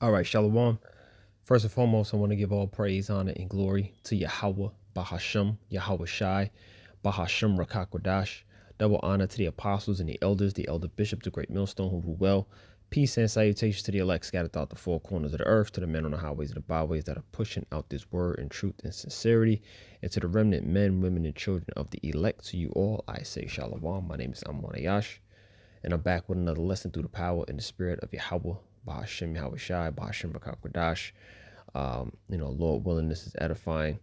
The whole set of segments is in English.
All right, Shalom. First and foremost, I want to give all praise, honor, and glory to Yahawah, Bahasham, Yahawashi, Bahasham Rakakwadash. Double honor to the apostles and the elders, the elder bishop, the great Millstone who rule well. Peace and salutations to the elect scattered throughout the four corners of the earth, to the men on the highways and the byways that are pushing out this word in truth and sincerity, and to the remnant men, women, and children of the elect. To you all, I say Shalom. My name is Ahyash, and I'm back with another lesson through the power and the spirit of Yahawah, Bahasham Yahawashi, Bahasham Rakakwadash. Lord willing, this is edifying.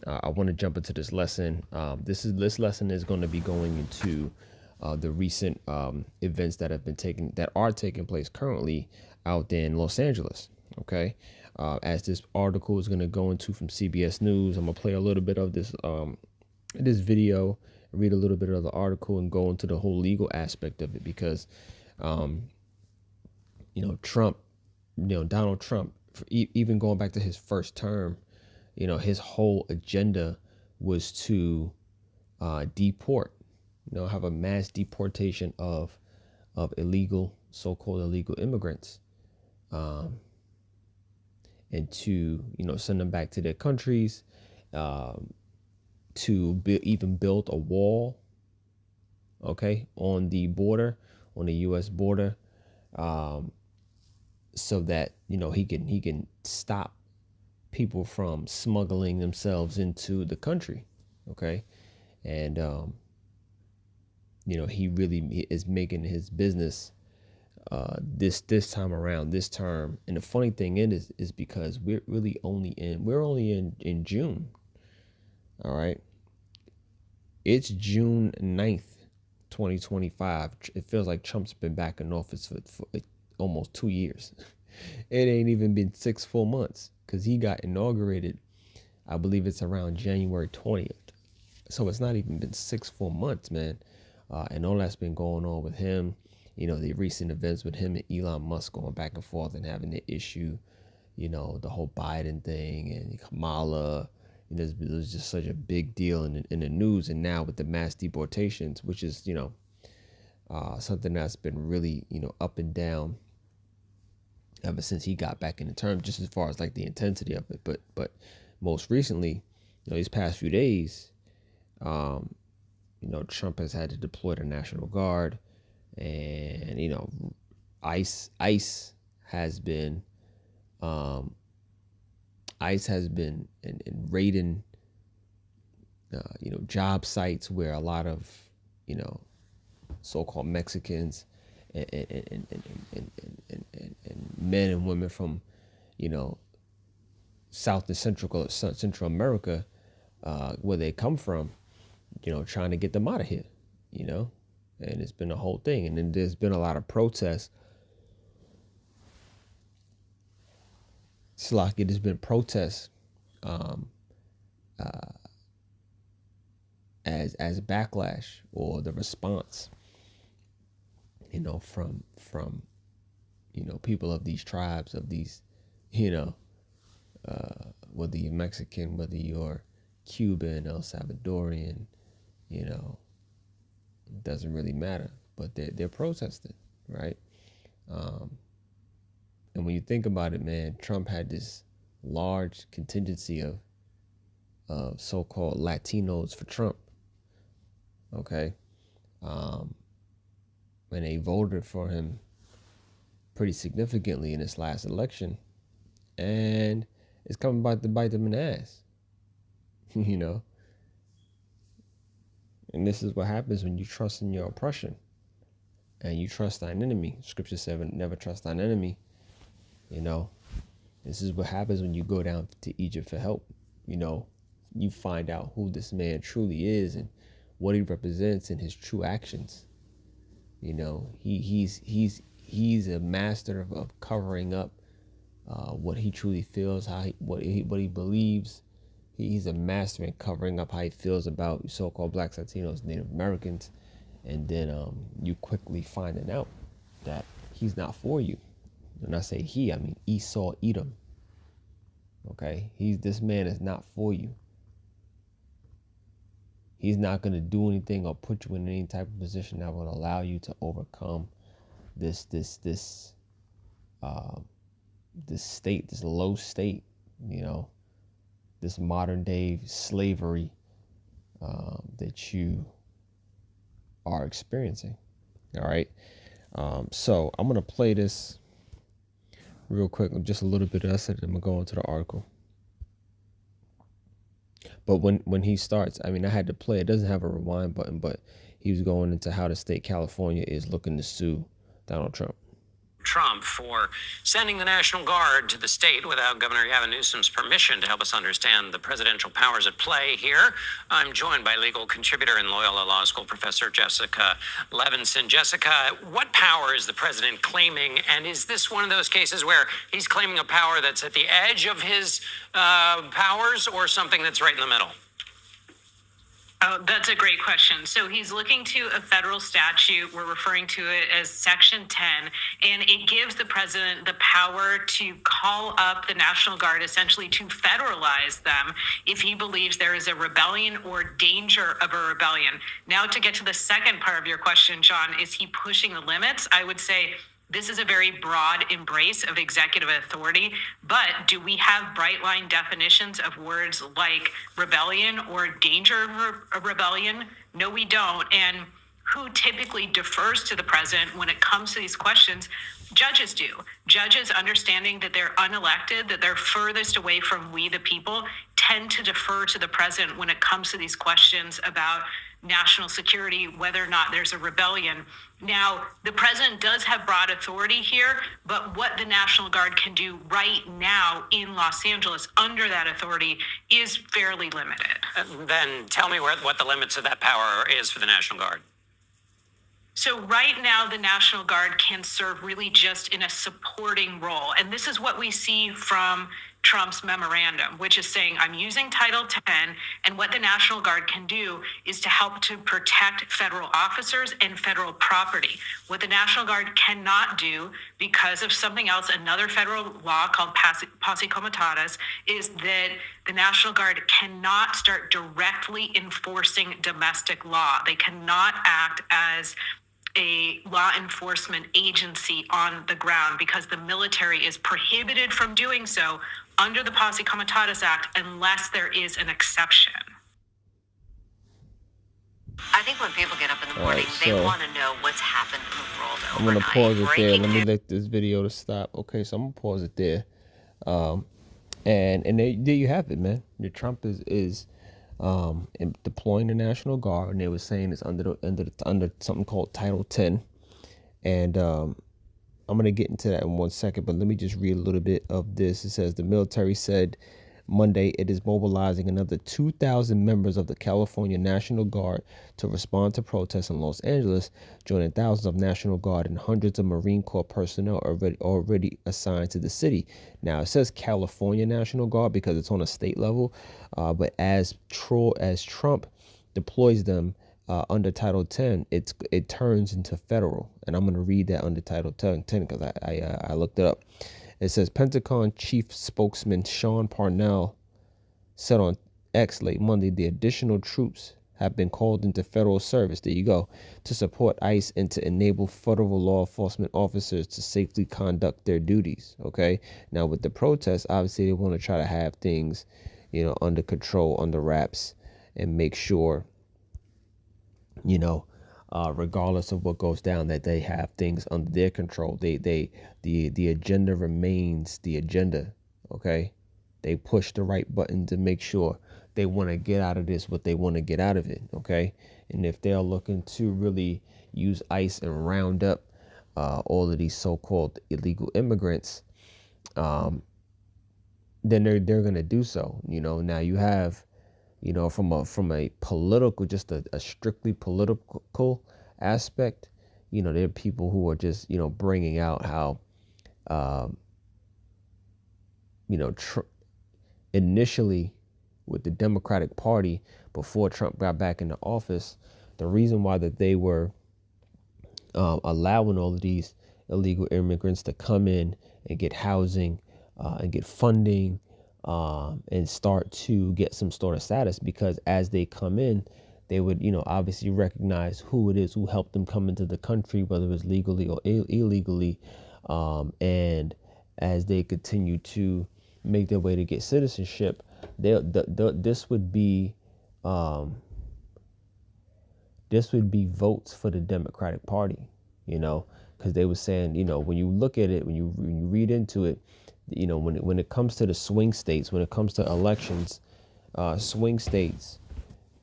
I want to jump into this lesson. This lesson is going to be going into the recent events that are taking place currently out in Los Angeles. Okay, as this article is going to go into from CBS News, I'm gonna play a little bit of this video, read a little bit of the article, and go into the whole legal aspect of it because, Trump, Donald Trump, even going back to his first term, his whole agenda was to deport, have a mass deportation of so-called illegal immigrants, and to send them back to their countries, to even build a wall, okay, on the border, on the U.S. border, so that he can stop people from smuggling themselves into the country, okay, and he really is making his business this time around, this term. And the funny thing is because we're only in June. All right, it's June 9th, 2025. It feels like Trump's been back in office for almost 2 years. It ain't even been 6 full months because he got inaugurated, I believe it's around January 20th. So it's not even been 6 full months, man. And all that's been going on with him, the recent events with him and Elon Musk going back and forth and having the issue, the whole Biden thing and Kamala. It was just such a big deal in the news. And now with the mass deportations, which is, something that's been really, up and down ever since he got back in the term, just as far as like the intensity of it. But most recently, these past few days, Trump has had to deploy the National Guard, and ICE has been in raiding job sites where a lot of so-called Mexicans and men and women from South and Central America, where they come from, trying to get them out of here, and it's been a whole thing. And then there's been a lot of protests. There's been protests as backlash or the response, from people of these tribes, of these, whether you're Mexican, whether you're Cuban, El Salvadorian, it doesn't really matter, but they're protesting, right? And when you think about it, man, Trump had this large contingency of so-called Latinos for Trump, okay? And they voted for him pretty significantly in this last election, and it's coming back to bite them in the ass, And this is what happens when you trust in your oppression and you trust thine enemy. Scripture said, never trust thine enemy. This is what happens when you go down to Egypt for help. You find out who this man truly is and what he represents and his true actions. He's a master of covering up what he truly feels, what he believes. He's a master in covering up how he feels about so-called blacks, Latinos, Native Americans, and then you quickly finding out that he's not for you. When I say he, I mean Esau, Edom. Okay, this man is not for you. He's not going to do anything or put you in any type of position that will allow you to overcome this this state, this low state, this modern day slavery that you are experiencing. All right. So I'm going to play this real quick, just a little bit of that. I'm going to go into the article. But when he starts, I mean, I had to play. It doesn't have a rewind button, but he was going into how the state California is looking to sue Donald Trump. Trump for sending the National Guard to the state without Governor Gavin Newsom's permission. To help us understand the presidential powers at play here, I'm joined by legal contributor and Loyola Law School professor Jessica Levinson. Jessica, what power is the president claiming, and is this one of those cases where he's claiming a power that's at the edge of his powers or something that's right in the middle? Oh, that's a great question. So he's looking to a federal statute. We're referring to it as Section 10, and it gives the president the power to call up the National Guard, essentially to federalize them if he believes there is a rebellion or danger of a rebellion. Now, to get to the second part of your question, John, is he pushing the limits? I would say this is a very broad embrace of executive authority, but do we have bright line definitions of words like rebellion or danger of rebellion? No, we don't. And who typically defers to the president when it comes to these questions? Judges do. Judges, understanding that they're unelected, that they're furthest away from we the people, tend to defer to the president when it comes to these questions about national security, whether or not there's a rebellion. Now, the president does have broad authority here, but what the National Guard can do right now in Los Angeles under that authority is fairly limited. Then tell me what the limits of that power is for the National Guard. So right now, the National Guard can serve really just in a supporting role. And this is what we see from Trump's memorandum, which is saying, I'm using Title 10, and what the National Guard can do is to help to protect federal officers and federal property. What the National Guard cannot do, because of something else, another federal law called Posse Comitatus, is that the National Guard cannot start directly enforcing domestic law. They cannot act as a law enforcement agency on the ground because the military is prohibited from doing so under the Posse Comitatus Act unless there is an exception. I think when people get up in the morning, they want to know what's happened in the world overnight. I'm going to pause it there. Let me let this video to stop. Okay, so I'm going to pause it there. And there you have it, man. Your Trump is deploying the National Guard, and they were saying it's under something called Title 10. And I'm going to get into that in 1 second, but let me just read a little bit of this. It says the military said Monday it is mobilizing another 2,000 members of the California National Guard to respond to protests in Los Angeles, joining thousands of National Guard and hundreds of Marine Corps personnel already assigned to the city. Now, it says California National Guard because it's on a state level, but as Trump deploys them under Title 10, it turns into federal. And I'm going to read that under Title 10 because I looked it up. It says Pentagon Chief Spokesman Sean Parnell said on X late Monday the additional troops have been called into federal service, there you go, to support ICE and to enable federal law enforcement officers to safely conduct their duties. Okay. Now with the protests, obviously they want to try to have things, under control, under wraps, and make sure, regardless of what goes down, that they have things under their control. The agenda remains the agenda. Okay. They push the right button to make sure they want to get out of this what they want to get out of it. Okay. And if they're looking to really use ICE and round up all of these so-called illegal immigrants, then they're going to do so. Now you have, from a political, just a strictly political aspect, there are people who are just, bringing out how, initially with the Democratic Party, before Trump got back into office, the reason why that they were allowing all of these illegal immigrants to come in and get housing and get funding and start to get some sort of status, because as they come in, they would, obviously recognize who it is who helped them come into the country, whether it was legally or illegally. And as they continue to make their way to get citizenship, this would be votes for the Democratic Party, because they were saying, when you look at it, when you read into it, when it comes to the swing states, when it comes to elections, swing states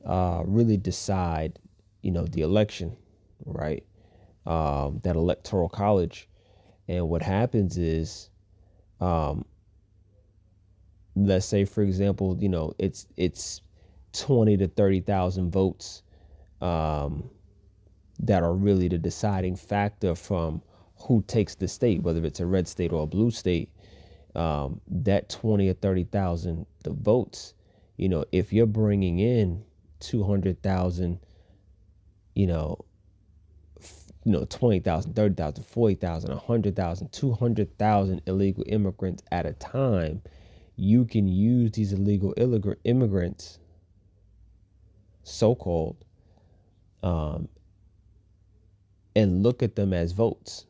really decide, the election, right? That electoral college. And what happens is, let's say, for example, it's 20 to 30,000 votes that are really the deciding factor from who takes the state, whether it's a red state or a blue state. That 20 or 30,000 the votes, if you're bringing in 200,000, 20,000, 30,000, 40,000, 100,000, 200,000 illegal immigrants at a time, you can use these illegal immigrants, so-called, and look at them as votes,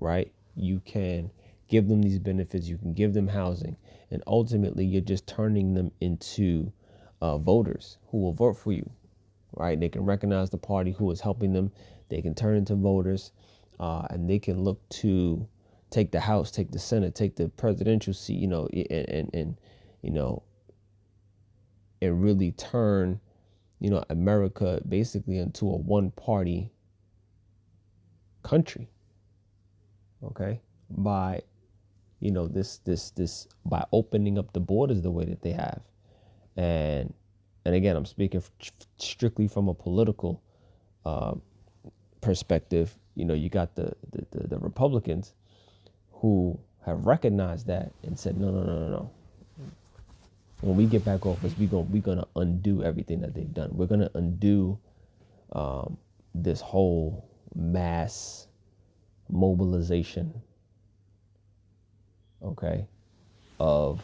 right? You can give them these benefits, you can give them housing, and ultimately you're just turning them into voters who will vote for you, right? They can recognize the party who is helping them. They can turn into voters, and they can look to take the House, take the Senate, take the presidential seat, and really turn, America basically into a one-party country. Okay, by this by opening up the borders the way that they have, and again, I'm speaking strictly from a political perspective. You got the Republicans who have recognized that and said, no. When we get back office, we're gonna undo everything that they've done. We're gonna undo this whole mass mobilization, okay, of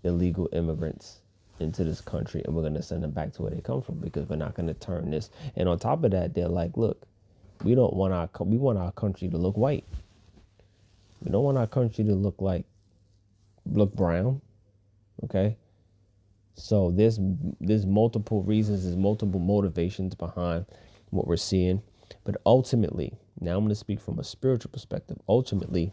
illegal immigrants into this country, and we're going to send them back to where they come from, because we're not going to turn this. And on top of that, they're like, look, we want our country to look white. We don't want our country to look brown, okay? So there's multiple reasons, there's multiple motivations behind what we're seeing. But ultimately, now I'm going to speak from a spiritual perspective. Ultimately,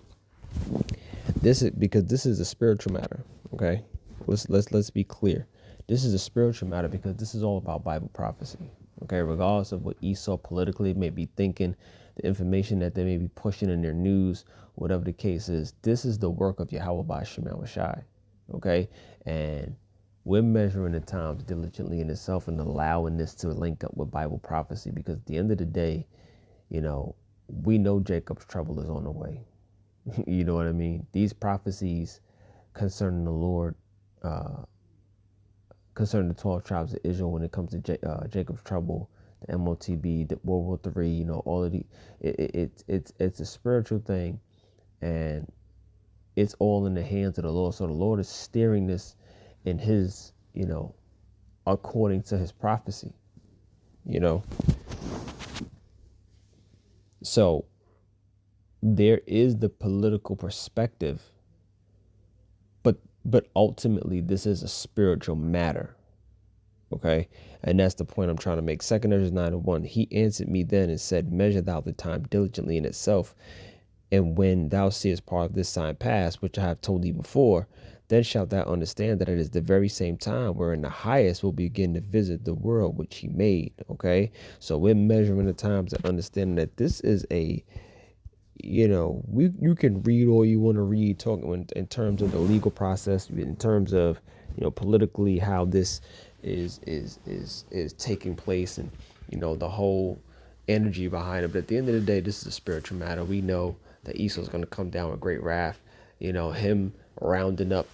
this is a spiritual matter, okay? Let's be clear. This is a spiritual matter because this is all about Bible prophecy, okay? Regardless of what Esau politically may be thinking, the information that they may be pushing in their news, whatever the case is, this is the work of Yahawah by Yahawashi, okay? And we're measuring the times diligently in itself and allowing this to link up with Bible prophecy, because at the end of the day, we know Jacob's trouble is on the way. You know what I mean? These prophecies concerning the Lord, concerning the 12 tribes of Israel, when it comes to Jacob's trouble, the MOTB, the World War III, all of the, it's a spiritual thing, and it's all in the hands of the Lord. So the Lord is steering this in his, according to his prophecy, So there is the political perspective, but ultimately this is a spiritual matter, okay? And that's the point I'm trying to make. 2 Ezra 9:1, he answered me then and said, measure thou the time diligently in itself, and when thou seest part of this sign pass, which I have told thee before, then shalt thou understand that it is the very same time wherein the highest will begin to visit the world which he made, okay? So we're measuring the times and understanding that this is a, you can read all you want to read, talking in terms of the legal process, in terms of, politically how this is taking place, and the whole energy behind it. But at the end of the day, this is a spiritual matter. We know that Esau's going to come down with great wrath. Him rounding up,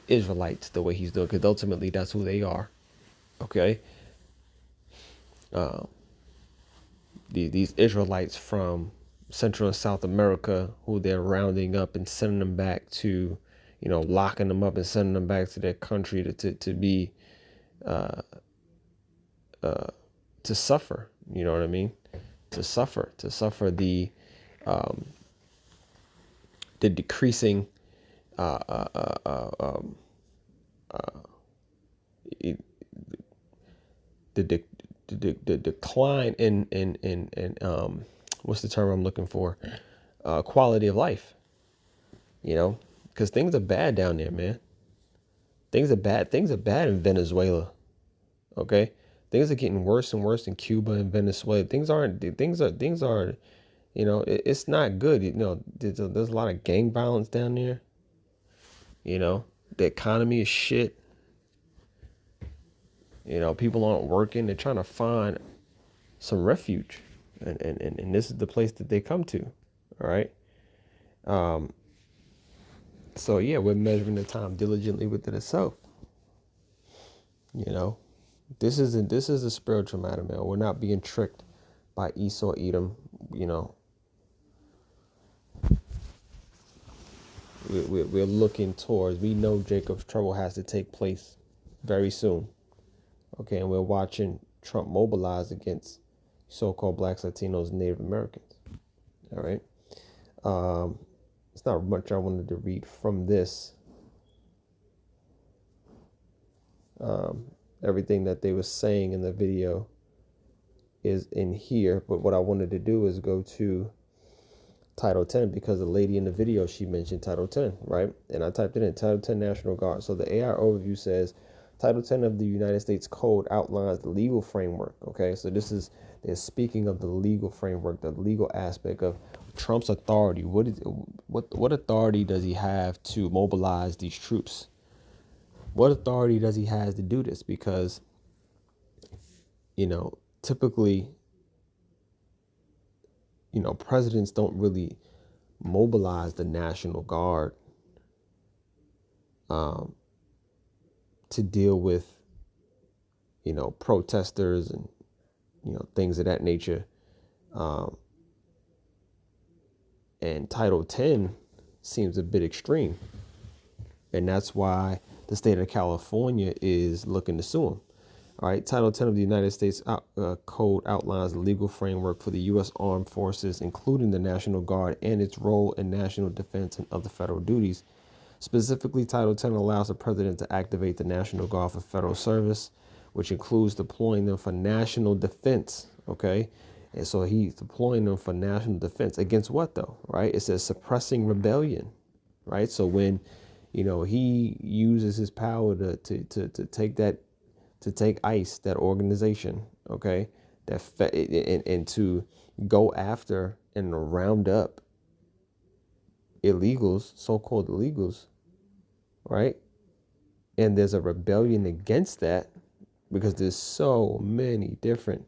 Israelites the way he's doing, because ultimately that's who they are. Okay. These Israelites from Central and South America, who they're rounding up and sending them back to, locking them up and sending them back to their country to be, to suffer. You know what I mean? To suffer the, the decreasing the decline in what's the term I'm looking for? Quality of life. You know, because things are bad down there, man. Things are bad. Things are bad in Venezuela. Okay, things are getting worse and worse in Cuba and Venezuela. Things aren't. You know, it's not good. You know, there's a lot of gang violence down there. You know, the economy is shit. You know, people aren't working. They're trying to find some refuge, and this is the place that they come to. All right. So yeah, we're measuring the time diligently within itself. You know, this is a spiritual matter, man. We're not being tricked by Esau, Edom. You know, we're looking towards. We know Jacob's trouble has to take place very soon. Okay, and we're watching Trump mobilize against so-called blacks, Latinos, and Native Americans. All right. It's not much I wanted to read from this. Everything that they were saying in the video is in here, but what I wanted to do is go to Title 10 because the lady in the video, she mentioned Title 10, right? And I typed it in, Title 10 National Guard. So the AI overview says, Title 10 of the United States Code outlines the legal framework, okay? So they're speaking of the legal framework, the legal aspect of Trump's authority. What authority does he have to mobilize these troops? What authority does he have to do this? Because, you know, typically, you know, presidents don't really mobilize the National Guard to deal with, you know, protesters and, you know, things of that nature. And Title 10 seems a bit extreme. And that's why the state of California is looking to sue him. All right. Title 10 of the United States Code outlines the legal framework for the U.S. Armed Forces, including the National Guard and its role in national defense and other federal duties. Specifically, Title 10 allows the president to activate the National Guard for federal service, which includes deploying them for national defense. OK, and so he's deploying them for national defense against what, though? Right. It says suppressing rebellion. Right. So when, you know, he uses his power to take ICE, that organization, okay, and to go after and round up illegals, so-called illegals, right? And there's a rebellion against that because there's so many different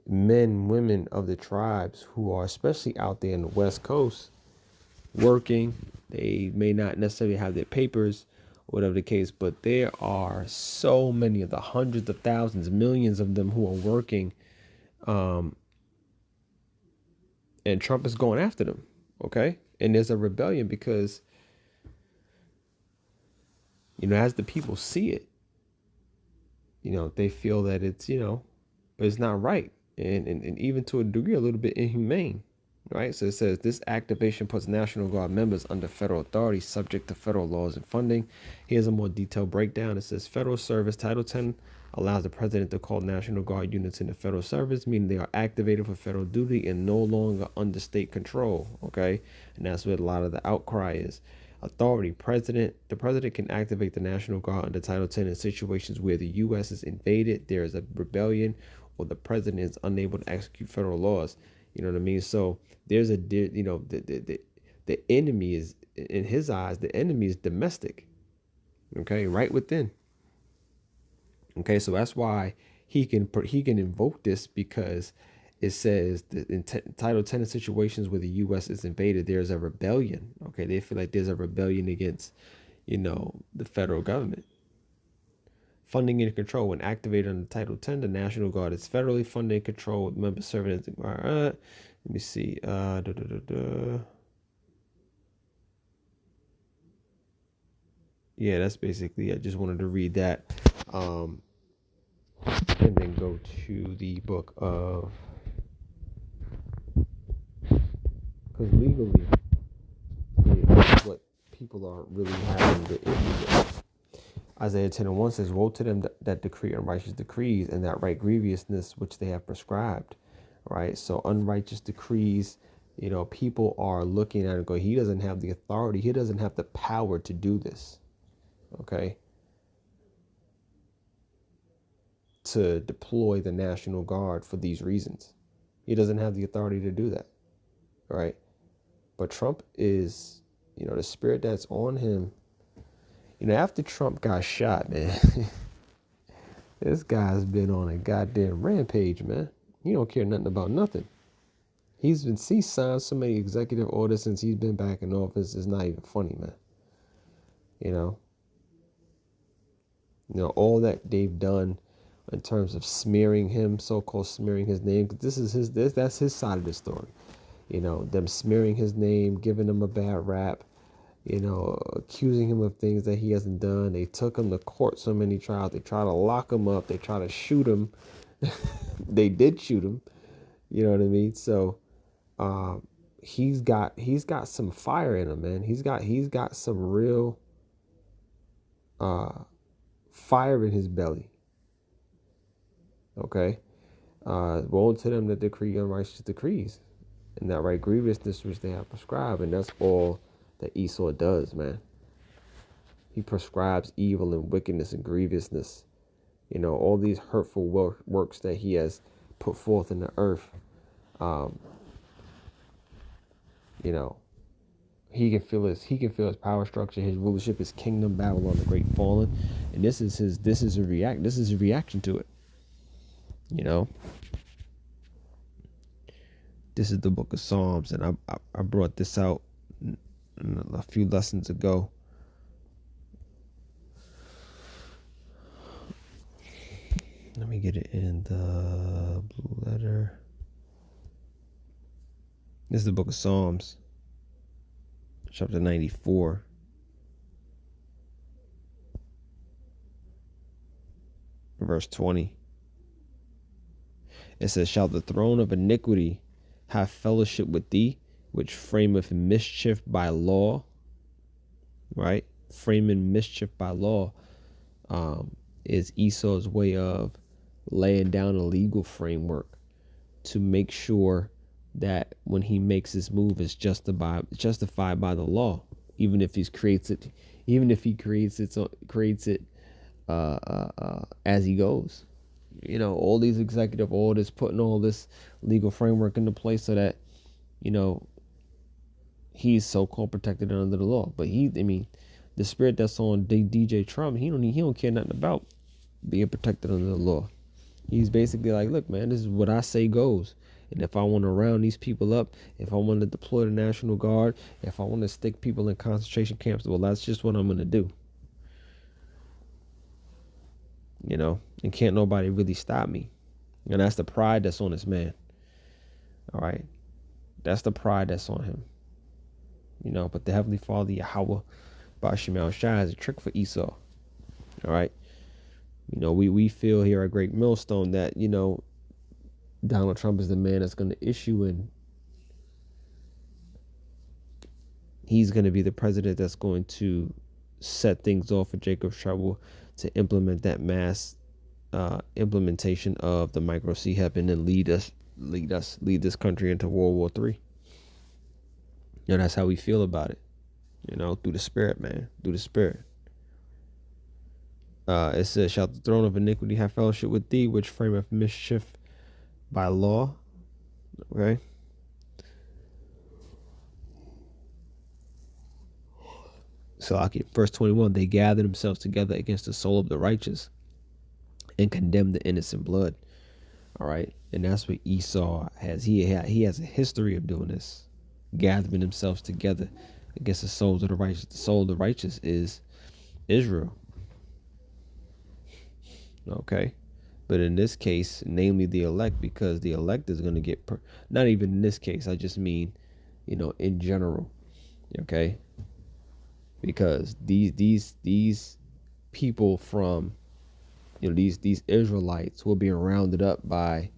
men, women of the tribes who are especially out there in the West Coast working. They may not necessarily have their papers, whatever the case, but there are so many of the hundreds of thousands, millions of them who are working, and Trump is going after them, okay? And there's a rebellion because, you know, as the people see it, you know, they feel that it's, you know, it's not right, and even to a degree a little bit inhumane. Right, so it says this activation puts National Guard members under federal authority subject to federal laws and funding. Here's a more detailed breakdown. It says federal service. Title 10 allows the president to call National Guard units into federal service, meaning they are activated for federal duty and no longer under state control. Okay, and that's what a lot of the outcry is. Authority. The president can activate the National Guard under Title 10 in situations where the U.S. is invaded, there is a rebellion, or the president is unable to execute federal laws. You know what I mean? So there's you know, the enemy is, in his eyes, the enemy is domestic. Okay, right within. Okay, so that's why he can invoke this, because it says that in Title 10 of situations where the U.S. is invaded, there's a rebellion. Okay, they feel like there's a rebellion against, you know, the federal government. Funding and control. When activated under Title 10, the National Guard is federally funded and controlled with members serving as let me see. Yeah, that's basically, I just wanted to read that. And then go to the book of, because legally, people are really having the issue with. Isaiah 10:1 says, "Woe to them that decree unrighteous decrees, and that write grievousness which they have prescribed." Right? So unrighteous decrees, people are looking at it and go, he doesn't have the authority. He doesn't have the power to do this. Okay? To deploy the National Guard for these reasons. He doesn't have the authority to do that. Right? But Trump is, the spirit that's on him. After Trump got shot, man, this guy's been on a goddamn rampage, man. He don't care nothing about nothing. He's signed so many executive orders since he's been back in office. It's not even funny, man. All that they've done in terms of smearing him, so-called smearing his name. That's his side of the story. Them smearing his name, giving him a bad rap, accusing him of things that he hasn't done. They took him to court so many trials. They try to lock him up. They try to shoot him. They did shoot him. You know what I mean? So he's got some fire in him, man. He's got some real fire in his belly. Okay? Woe to them that decree unrighteous decrees, and that right grievousness which they have prescribed. And that's all that Esau does, man. He prescribes evil and wickedness and grievousness. All these hurtful works that he has put forth in the earth. He can feel his power structure, his rulership, his kingdom, Babylon the Great fallen, and this is his reaction to it. This is the book of Psalms, and I brought this out a few lessons ago. Let me get it in the blue letter. This is the book of Psalms, chapter 94. Verse 20. It says, "Shall the throne of iniquity have fellowship with thee, which frameth mischief by law?" Right? Framing mischief by law is Esau's way of laying down a legal framework to make sure that when he makes his move, it's justified by the law, even if he creates it as he goes. All these executive orders, putting all this legal framework into place so that he's so-called protected under the law. But the spirit that's on DJ Trump, he don't care nothing about being protected under the law. He's basically like, look, man, this is what I say goes. And if I want to round these people up, if I want to deploy the National Guard, if I want to stick people in concentration camps, well, that's just what I'm going to do. And can't nobody really stop me. And that's the pride that's on this man. All right. That's the pride that's on him. But the Heavenly Father, Yahawah, Yahsharalah, has a trick for Esau. All right. We feel here at Great Millstone that, Donald Trump is the man that's going to issue, and he's going to be the president that's going to set things off for Jacob's trouble to implement that mass implementation of the micro CHEP and then lead this country into World War III. That's how we feel about it. Through the spirit, man, through the spirit. It says, "Shall the throne of iniquity have fellowship with thee, which frameth mischief by law?" Okay. So, verse 21, "They gather themselves together against the soul of the righteous and condemn the innocent blood." All right. And that's what Esau has. He has a history of doing this, gathering themselves together against the souls of the righteous. The soul of the righteous is Israel. Okay. But in this case, namely the elect, because the elect is going to get, not even in this case, I just mean, in general. Okay. Because these people from, these Israelites who are being rounded up by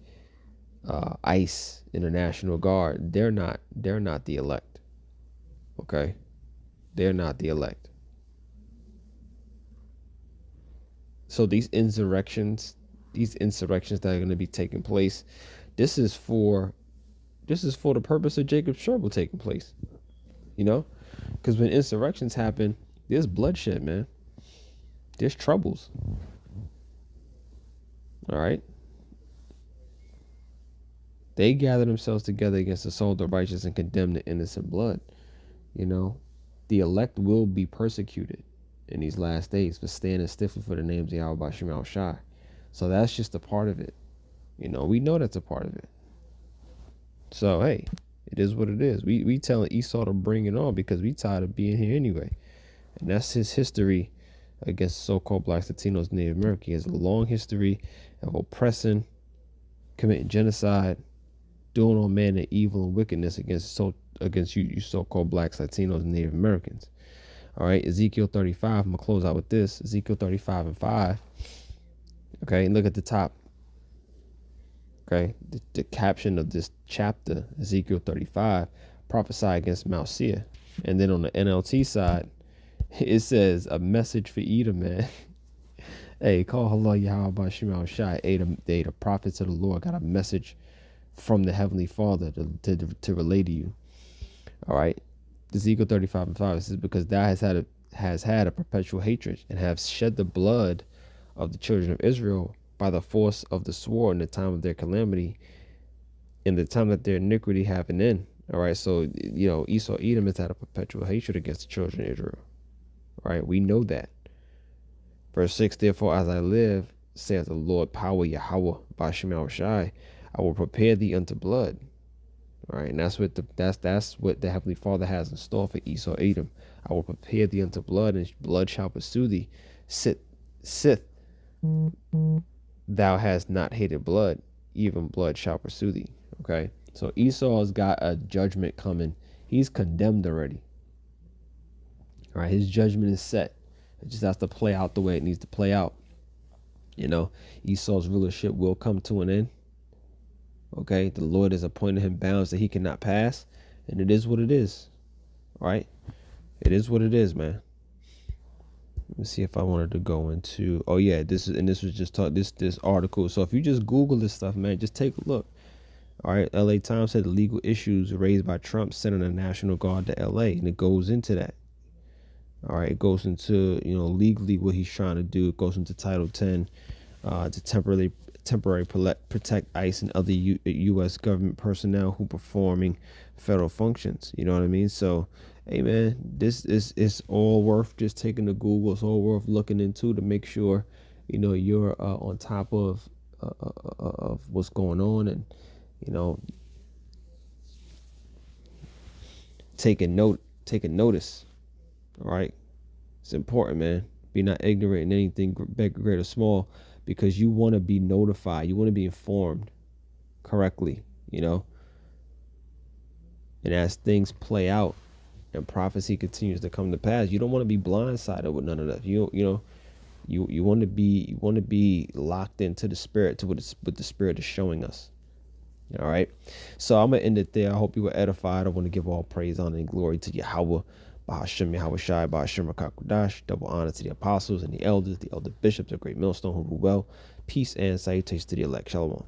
ICE and the National Guard, they're not the elect. Okay. They're not the elect. So these insurrections that are going to be taking place, this is for the purpose of Jacob's trouble taking place. Because when insurrections happen, there's bloodshed, man. There's troubles. All right. They gather themselves together against the soul of the righteous and condemn the innocent blood. The elect will be persecuted in these last days for standing stiffly for the names of Yahawashi. So that's just a part of it. We know that's a part of it. So hey, it is what it is. We telling Esau to bring it on because we tired of being here anyway. And that's his history against so-called blacks, Latinos, Native Americans. He has a long history of oppressing, committing genocide, doing all manner of evil and wickedness against you so-called blacks, Latinos, and Native Americans. All right, Ezekiel 35. I'm gonna close out with this. Ezekiel 35:5. Okay, and look at the top. Okay, the caption of this chapter, Ezekiel 35, prophesy against Mount Seir. And then on the NLT side, it says a message for Edom, man. Hey, Kal Halal Yahawah, they the prophets of the Lord got a message from the Heavenly Father to relay to you. All right, Ezekiel 35:5 says, because thou has had a perpetual hatred and have shed the blood of the children of Israel by the force of the sword in the time of their calamity, in the time that their iniquity have an end. All right, so Esau Edom has had a perpetual hatred against the children of Israel. All right, we know that. Verse 6, therefore, as I live, saith the Lord, power Yahawah, Ba'ashem Yahawashi, I will prepare thee unto blood. All right, and that's what the Heavenly Father has in store for Esau Edom. I will prepare thee unto blood, and blood shall pursue thee. Sith, thou hast not hated blood, even blood shall pursue thee. Okay, so Esau's got a judgment coming. He's condemned already. All right, his judgment is set. It just has to play out the way it needs to play out. Esau's rulership will come to an end. Okay, the Lord has appointed him bounds that he cannot pass, and it is what it is. All right, it is what it is, man. Let me see if I wanted to go into. Oh yeah, this was just this article. So if you just Google this stuff, man, just take a look. All right, LA Times said the legal issues raised by Trump sending the National Guard to LA, and it goes into that. All right, it goes into legally what he's trying to do. It goes into Title 10 to temporarily protect ICE and other U.S. government personnel who performing federal functions. You know what I mean? So, hey man, this is all worth just taking to Google. It's all worth looking into to make sure you're on top of what's going on, and taking notice. All right, it's important, man. Be not ignorant in anything, big, great, or small, because you want to be notified. You want to be informed correctly, And as things play out and prophecy continues to come to pass, you don't want to be blindsided with none of that. You want to be locked into the Spirit, to what the Spirit is showing us. All right, so I'm gonna end it there. I hope you were edified. I want to give all praise, honor, and glory to Yahawah, Ba'ashem Yahawashi, Ba'ashem Rakakudash. Double honor to the apostles and the elder bishops of Great Millstone who rule well. Peace and salutations to the elect. Shalom.